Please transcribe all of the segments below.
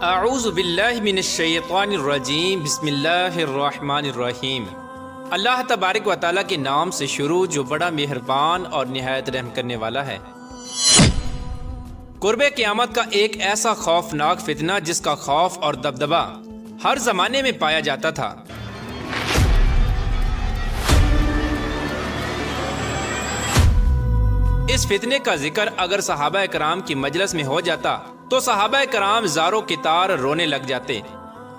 اعوذ باللہ من الشیطان الرجیم بسم اللہ الرحمن الرحیم۔ اللہ تبارک و تعالیٰ کے نام سے شروع جو بڑا مہربان اور نہایت رحم کرنے والا ہے۔ قرب قیامت کا ایک ایسا خوفناک فتنہ جس کا خوف اور دبدبہ ہر زمانے میں پایا جاتا تھا۔ اس فتنے کا ذکر اگر صحابہ کرام کی مجلس میں ہو جاتا تو صحابہ کرام زاروں کی تار رونے لگ جاتے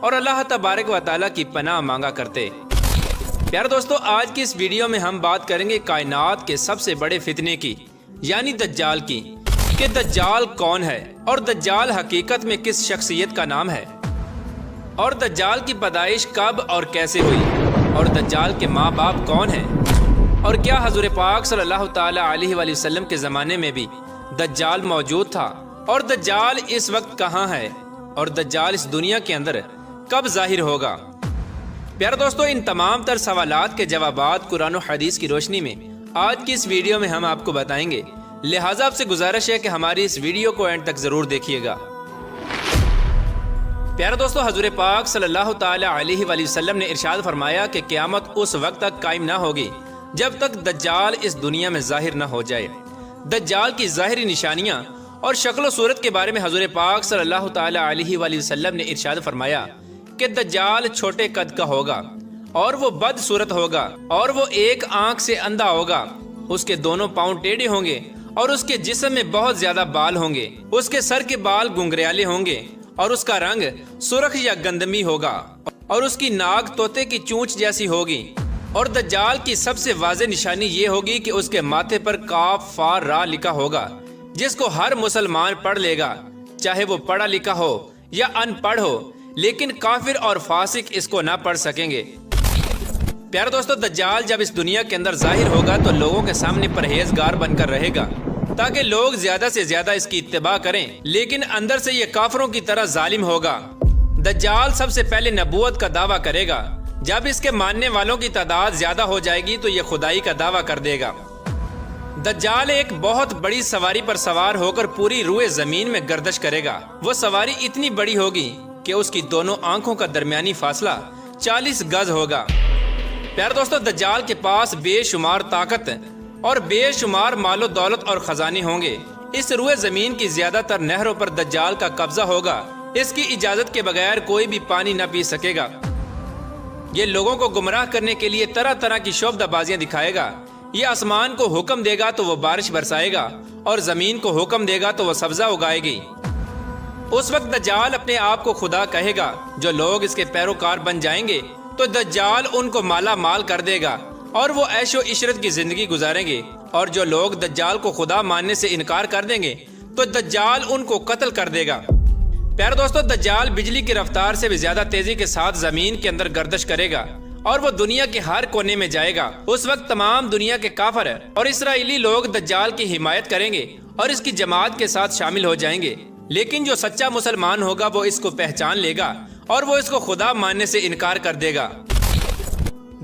اور اللہ تبارک و تعالیٰ کی پناہ مانگا کرتے۔ پیارے دوستو، آج کی اس ویڈیو میں ہم بات کریں گے کائنات کے سب سے بڑے فتنے کی، یعنی دجال کی، کہ دجال کون ہے اور دجال حقیقت میں کس شخصیت کا نام ہے، اور دجال کی پیدائش کب اور کیسے ہوئی، اور دجال کے ماں باپ کون ہیں، اور کیا حضور پاک صلی اللہ تعالی علیہ وآلہ وسلم کے زمانے میں بھی دجال موجود تھا، اور دجال اس وقت کہاں ہے، اور دجال اس دنیا کے اندر کب ظاہر ہوگا۔ پیارے دوستو، ان تمام تر سوالات کے جوابات قرآن و حدیث کی روشنی میں آج کی اس ویڈیو میں ہم آپ کو بتائیں گے، لہٰذا آپ سے گزارش ہے کہ ہماری اس ویڈیو کو اینڈ تک ضرور دیکھیے گا۔ پیارے دوستو، حضور پاک صلی اللہ تعالی علیہ وآلہ وسلم نے ارشاد فرمایا کہ قیامت اس وقت تک قائم نہ ہوگی جب تک دجال اس دنیا میں ظاہر نہ ہو جائے۔ دجال کی ظاہری نشانیاں اور شکل و صورت کے بارے میں حضور پاک صلی اللہ تعالی علیہ وآلہ وسلم نے ارشاد فرمایا کہ دجال چھوٹے قد کا ہوگا، اور وہ بد صورت ہوگا، اور وہ ایک آنکھ سے اندھا ہوگا، اس کے دونوں پاؤں ٹیڑھے ہوں گے، اور اس کے جسم میں بہت زیادہ بال ہوں گے، اس کے سر کے بال گنگریالے ہوں گے، اور اس کا رنگ سرخ یا گندمی ہوگا، اور اس کی ناک طوطے کی چونچ جیسی ہوگی۔ اور دجال کی سب سے واضح نشانی یہ ہوگی کہ اس کے ماتھے پر کاف فا را لکھا ہوگا، جس کو ہر مسلمان پڑھ لے گا، چاہے وہ پڑھا لکھا ہو یا ان پڑھ ہو، لیکن کافر اور فاسق اس کو نہ پڑھ سکیں گے۔ پیارے دوستو، دجال جب اس دنیا کے اندر ظاہر ہوگا تو لوگوں کے سامنے پرہیزگار بن کر رہے گا تاکہ لوگ زیادہ سے زیادہ اس کی اتباع کریں، لیکن اندر سے یہ کافروں کی طرح ظالم ہوگا۔ دجال سب سے پہلے نبوت کا دعویٰ کرے گا، جب اس کے ماننے والوں کی تعداد زیادہ ہو جائے گی تو یہ خدائی کا دعویٰ کر دے گا۔ دجال ایک بہت بڑی سواری پر سوار ہو کر پوری روئے زمین میں گردش کرے گا۔ وہ سواری اتنی بڑی ہوگی کہ اس کی دونوں آنکھوں کا درمیانی فاصلہ 40 گز ہوگا۔ پیارے دوستو، دجال کے پاس بے شمار طاقت اور بے شمار مال و دولت اور خزانے ہوں گے۔ اس روئے زمین کی زیادہ تر نہروں پر دجال کا قبضہ ہوگا۔ اس کی اجازت کے بغیر کوئی بھی پانی نہ پی سکے گا۔ یہ لوگوں کو گمراہ کرنے کے لیے طرح طرح کی شعبدہ بازیاں دکھائے گا۔ یہ آسمان کو حکم دے گا تو وہ بارش برسائے گا، اور زمین کو حکم دے گا تو وہ سبزہ اگائے گی۔ اس وقت دجال اپنے آپ کو خدا کہے گا۔ جو لوگ اس کے پیروکار بن جائیں گے تو دجال ان کو مالا مال کر دے گا، اور وہ عیش و عشرت کی زندگی گزاریں گے، اور جو لوگ دجال کو خدا ماننے سے انکار کر دیں گے تو دجال ان کو قتل کر دے گا۔ پیارے دوستو، دجال بجلی کی رفتار سے بھی زیادہ تیزی کے ساتھ زمین کے اندر گردش کرے گا، اور وہ دنیا کے ہر کونے میں جائے گا۔ اس وقت تمام دنیا کے کافر اور اسرائیلی لوگ دجال کی حمایت کریں گے اور اس کی جماعت کے ساتھ شامل ہو جائیں گے، لیکن جو سچا مسلمان ہوگا وہ اس کو پہچان لے گا اور وہ اس کو خدا ماننے سے انکار کر دے گا۔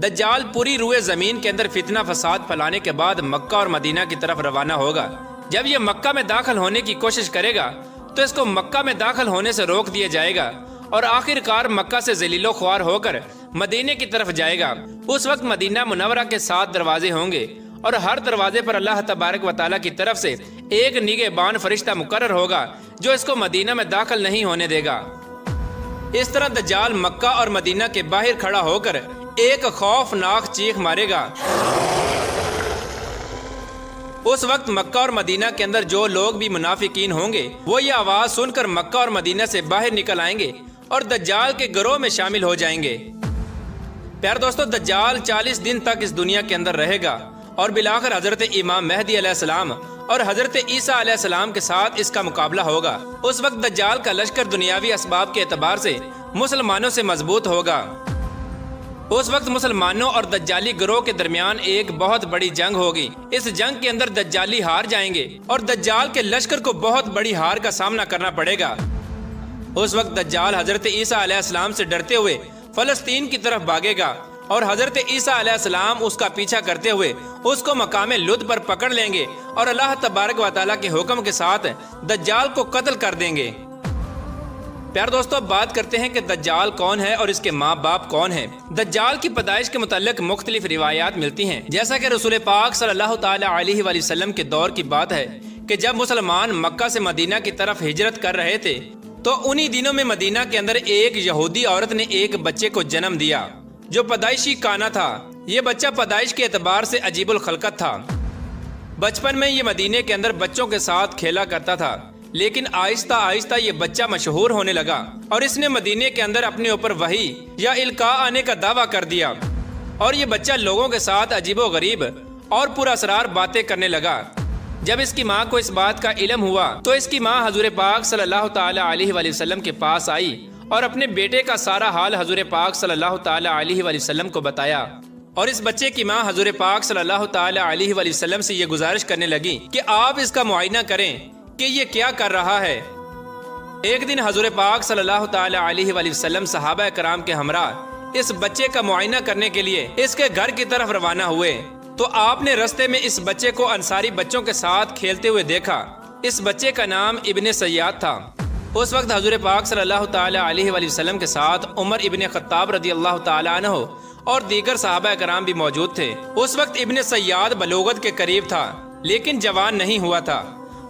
دجال پوری روئے زمین کے اندر فتنہ فساد پھیلانے کے بعد مکہ اور مدینہ کی طرف روانہ ہوگا۔ جب یہ مکہ میں داخل ہونے کی کوشش کرے گا تو اس کو مکہ میں داخل ہونے سے روک دیا جائے گا، اور آخر کار مکہ سے ذلیل و خوار ہو کر مدینے کی طرف جائے گا۔ اس وقت مدینہ منورہ کے 7 دروازے ہوں گے، اور ہر دروازے پر اللہ تبارک و تعالیٰ کی طرف سے ایک نگہبان فرشتہ مقرر ہوگا جو اس کو مدینہ میں داخل نہیں ہونے دے گا۔ اس طرح دجال مکہ اور مدینہ کے باہر کھڑا ہو کر ایک خوفناک چیخ مارے گا۔ اس وقت مکہ اور مدینہ کے اندر جو لوگ بھی منافقین ہوں گے وہ یہ آواز سن کر مکہ اور مدینہ سے باہر نکل آئیں گے اور دجال کے گروہ میں شامل ہو جائیں گے۔ پیارے دوستو، دجال 40 دن تک اس دنیا کے اندر رہے گا، اور بالآخر حضرت امام مہدی علیہ السلام اور حضرت عیسیٰ علیہ السلام کے ساتھ اس کا مقابلہ ہوگا۔ اس وقت دجال کا لشکر دنیاوی اسباب کے اعتبار سے مسلمانوں سے مضبوط ہوگا۔ اس وقت مسلمانوں اور دجالی گروہ کے درمیان ایک بہت بڑی جنگ ہوگی۔ اس جنگ کے اندر دجالی ہار جائیں گے اور دجال کے لشکر کو بہت بڑی ہار کا سامنا کرنا پڑے گا۔ اس وقت دجال حضرت عیسیٰ علیہ السلام سے ڈرتے ہوئے فلسطین کی طرف بھاگے گا، اور حضرت عیسیٰ علیہ السلام اس کا پیچھا کرتے ہوئے اس کو مقام لد پر پکڑ لیں گے، اور اللہ تبارک و تعالیٰ کے حکم کے ساتھ دجال کو قتل کر دیں گے۔ پیار دوستو، اب بات کرتے ہیں کہ دجال کون ہے اور اس کے ماں باپ کون ہیں۔ دجال کی پیدائش کے متعلق مختلف روایات ملتی ہیں، جیسا کہ رسول پاک صلی اللہ تعالی علیہ وآلہ وسلم کے دور کی بات ہے کہ جب مسلمان مکہ سے مدینہ کی طرف ہجرت کر رہے تھے تو انہی دنوں میں مدینہ کے اندر ایک یہودی عورت نے ایک بچے کو جنم دیا جو پیدائشی کانا تھا۔ یہ بچہ پیدائش کے اعتبار سے عجیب الخلقت تھا۔ بچپن میں یہ مدینہ کے اندر بچوں کے ساتھ کھیلا کرتا تھا، لیکن آہستہ آہستہ یہ بچہ مشہور ہونے لگا اور اس نے مدینے کے اندر اپنے اوپر وحی یا القاء آنے کا دعویٰ کر دیا، اور یہ بچہ لوگوں کے ساتھ عجیب و غریب اور پر اسرار باتیں کرنے لگا۔ جب اس کی ماں کو اس بات کا علم ہوا تو اس کی ماں حضور پاک صلی اللہ تعالی علیہ وآلہ وسلم کے پاس آئی اور اپنے بیٹے کا سارا حال حضور پاک صلی اللہ تعالی علیہ وآلہ وسلم کو بتایا، اور اس بچے کی ماں حضور پاک صلی اللہ تعالی علیہ وآلہ وسلم سے یہ گزارش کرنے لگی کہ آپ اس کا معائنہ کریں کہ یہ کیا کر رہا ہے۔ ایک دن حضور پاک صلی اللہ تعالی علیہ وآلہ وسلم صحابہ کرام کے ہمراہ اس بچے کا معائنہ کرنے کے لیے اس کے گھر کی طرف روانہ ہوئے تو آپ نے رستے میں اس بچے کو انصاری بچوں کے ساتھ کھیلتے ہوئے دیکھا۔ اس بچے کا نام ابن سیاد تھا۔ اس وقت حضور پاک صلی اللہ تعالی علیہ وآلہ وسلم کے ساتھ عمر ابن خطاب رضی اللہ تعالی عنہ اور دیگر صحابہ کرام بھی موجود تھے۔ اس وقت ابن سیاد بلوغت کے قریب تھا لیکن جوان نہیں ہوا تھا۔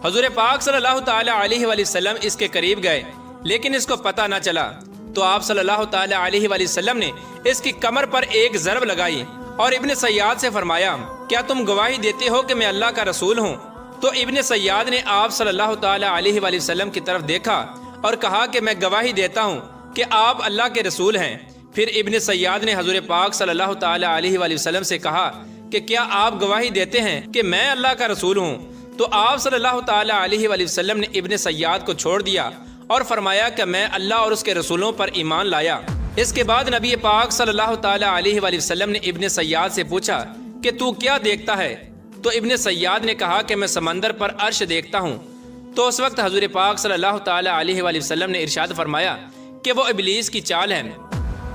حضور پاک صلی اللہ تعالی علیہ وآلہ وسلم اس کے قریب گئے لیکن اس کو پتہ نہ چلا، تو آپ صلی اللہ تعالی علیہ وآلہ وسلم نے اس کی کمر پر ایک ضرب لگائی اور ابن سیاد سے فرمایا، کیا تم گواہی دیتے ہو کہ میں اللہ کا رسول ہوں؟ تو ابن سیاد نے آپ صلی اللہ تعالی علیہ وآلہ وسلم کی طرف دیکھا اور کہا کہ میں گواہی دیتا ہوں کہ آپ اللہ کے رسول ہیں۔ پھر ابن سیاد نے حضور پاک صلی اللہ تعالی علیہ وآلہ وسلم سے کہا کہ کیا آپ گواہی دیتے ہیں کہ میں اللہ کا رسول ہوں؟ تو آپ صلی اللہ تعالی علیہ وآلہ وسلم نے ابن سیاد کو چھوڑ دیا اور فرمایا کہ میں اللہ اور اس کے رسولوں پر ایمان لایا۔ اس کے بعد نبی پاک صلی اللہ تعالی علیہ وآلہ وسلم نے ابن سیاد سے پوچھا کہ تو کیا دیکھتا ہے؟ تو ابن سیاد نے کہا کہ میں سمندر پر عرش دیکھتا ہوں۔ تو اس وقت حضور پاک صلی اللہ تعالی علیہ وآلہ وسلم نے ارشاد فرمایا کہ وہ ابلیس کی چال ہے۔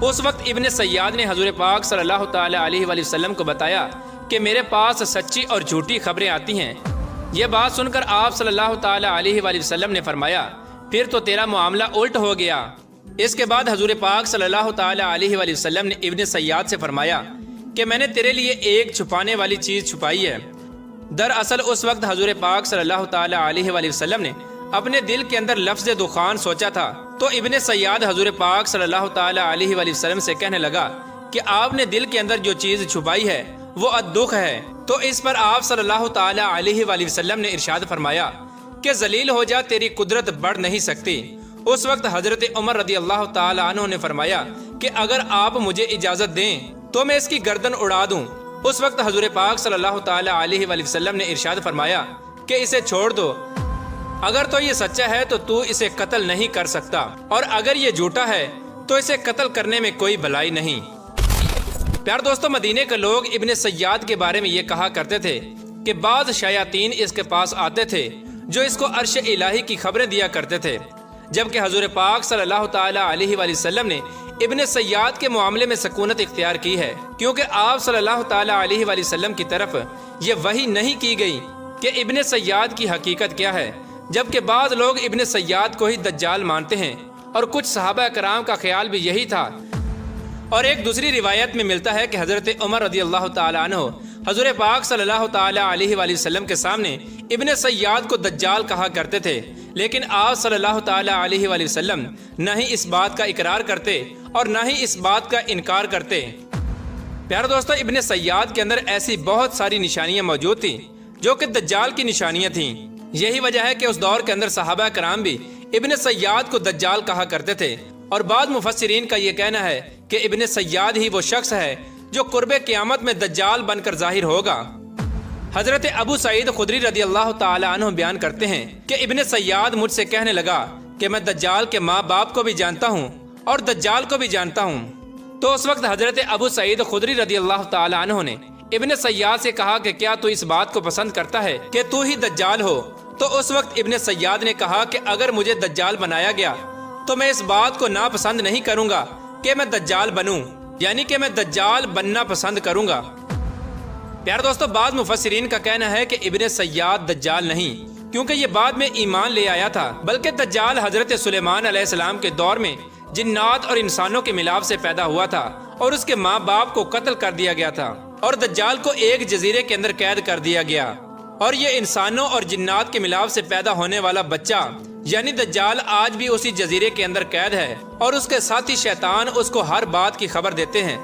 اس وقت ابن سیاد نے حضور پاک صلی اللہ تعالی علیہ وآلہ وسلم کو بتایا کہ میرے پاس سچی اور جھوٹی خبریں آتی ہیں۔ یہ بات سن کر آپ صلی اللہ تعالی علیہ وآلہ وسلم نے فرمایا، پھر تو تیرا معاملہ الٹ ہو گیا۔ اس کے بعد حضور پاک صلی اللہ تعالی علیہ وآلہ وسلم نے ابن سیاد سے فرمایا کہ میں نے تیرے لیے ایک چھپانے والی چیز چھپائی ہے۔ دراصل اس وقت حضور پاک صلی اللہ تعالی علیہ وآلہ وسلم نے اپنے دل کے اندر لفظ دخان سوچا تھا، تو ابن سیاد حضور پاک صلی اللہ تعالی علیہ وآلہ وسلم سے کہنے لگا کہ آپ نے دل کے اندر جو چیز چھپائی ہے وہ الدخ ہے۔ تو اس پر آپ صلی اللہ تعالی علیہ وآلہ وسلم نے ارشاد فرمایا کہ ذلیل ہو جا، تیری قدرت بڑھ نہیں سکتی۔ اس وقت حضرت عمر رضی اللہ تعالی عنہ نے فرمایا کہ اگر آپ مجھے اجازت دیں تو میں اس کی گردن اڑا دوں۔ اس وقت حضور پاک صلی اللہ تعالی علیہ وآلہ وسلم نے ارشاد فرمایا کہ اسے چھوڑ دو، اگر تو یہ سچا ہے تو اسے قتل نہیں کر سکتا، اور اگر یہ جھوٹا ہے تو اسے قتل کرنے میں کوئی بھلائی نہیں۔ پیار دوستو، مدینے کے لوگ ابن سیاد کے بارے میں یہ کہا کرتے تھے کہ بعض شیاطین اس کے پاس آتے تھے جو اس کو عرش الہی کی خبریں دیا کرتے تھے، جبکہ حضور پاک صلی اللہ تعالی علیہ وآلہ وسلم نے ابن سیاد کے معاملے میں سکونت اختیار کی ہے، کیونکہ آپ صلی اللہ تعالی علیہ وآلہ وسلم کی طرف یہ وحی نہیں کی گئی کہ ابن سیاد کی حقیقت کیا ہے، جبکہ بعض لوگ ابن سیاد کو ہی دجال مانتے ہیں، اور کچھ صحابہ کرام کا خیال بھی یہی تھا۔ اور ایک دوسری روایت میں ملتا ہے کہ حضرت عمر رضی اللہ تعالی عنہ حضور پاک صلی اللہ تعالی علیہ وآلہ وسلم کے سامنے ابن سیاد کو دجال کہا کرتے تھے، لیکن آپ صلی اللہ تعالی علیہ وآلہ وسلم نہ ہی اس بات کا اقرار کرتے اور نہ ہی اس بات کا انکار کرتے۔ پیارے دوستو، ابن سیاد کے اندر ایسی بہت ساری نشانیاں موجود تھیں جو کہ دجال کی نشانیاں تھیں۔ یہی وجہ ہے کہ اس دور کے اندر صحابہ کرام بھی ابن سیاد کو دجال کہا کرتے تھے، اور بعض مفسرین کا یہ کہنا ہے کہ ابن سیاد ہی وہ شخص ہے جو قرب قیامت میں دجال بن کر ظاہر ہوگا۔ حضرت ابو سعید خدری رضی اللہ تعالی عنہ بیان کرتے ہیں کہ ابن سیاد مجھ سے کہنے لگا کہ میں دجال کے ماں باپ کو بھی جانتا ہوں اور دجال کو بھی جانتا ہوں۔ تو اس وقت حضرت ابو سعید خدری رضی اللہ تعالی عنہ نے ابن سیاد سے کہا کہ کیا تو اس بات کو پسند کرتا ہے کہ تو ہی دجال ہو؟ تو اس وقت ابن سیاد نے کہا کہ اگر مجھے دجال بنایا گیا تو میں اس بات کو ناپسند نہیں کروں گا کہ میں دجال بنوں، یعنی کہ میں دجال بننا پسند کروں گا۔ پیارے دوستو، بعض مفسرین کا کہنا ہے کہ ابن سیاد دجال نہیں، کیونکہ یہ بعد میں ایمان لے آیا تھا، بلکہ دجال حضرت سلیمان علیہ السلام کے دور میں جنات اور انسانوں کے ملاپ سے پیدا ہوا تھا اور اس کے ماں باپ کو قتل کر دیا گیا تھا اور دجال کو ایک جزیرے کے اندر قید کر دیا گیا، اور یہ انسانوں اور جنات کے ملاپ سے پیدا ہونے والا بچہ یعنی دجال آج بھی اسی جزیرے کے اندر قید ہے، اور اس کے ساتھی شیطان اس کو ہر بات کی خبر دیتے ہیں۔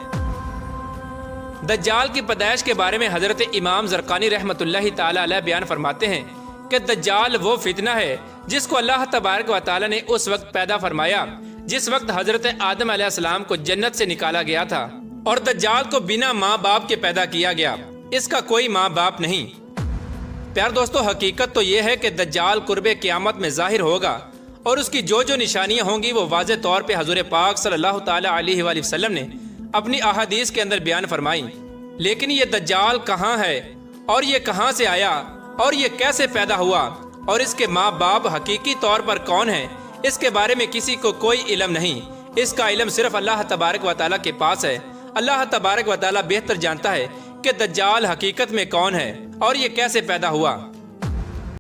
دجال کی پیدائش کے بارے میں حضرت امام زرقانی رحمۃ اللہ تعالی علیہ بیان فرماتے ہیں کہ دجال وہ فتنہ ہے جس کو اللہ تبارک و تعالی نے اس وقت پیدا فرمایا جس وقت حضرت آدم علیہ السلام کو جنت سے نکالا گیا تھا، اور دجال کو بنا ماں باپ کے پیدا کیا گیا، اس کا کوئی ماں باپ نہیں۔ پیار دوستو، حقیقت تو یہ ہے کہ دجال قرب قیامت میں ظاہر ہوگا، اور اس کی جو نشانیاں ہوں گی وہ واضح طور پہ حضور پاک صلی اللہ تعالی علیہ وآلہ وسلم نے اپنی احادیث کے اندر بیان فرمائی۔ لیکن یہ دجال کہاں ہے، اور یہ کہاں سے آیا، اور یہ کیسے پیدا ہوا، اور اس کے ماں باپ حقیقی طور پر کون ہیں، اس کے بارے میں کسی کو کوئی علم نہیں۔ اس کا علم صرف اللہ تبارک و تعالیٰ کے پاس ہے۔ اللہ تبارک و تعالیٰ بہتر جانتا ہے کہ دجال حقیقت میں کون ہے اور یہ کیسے پیدا ہوا۔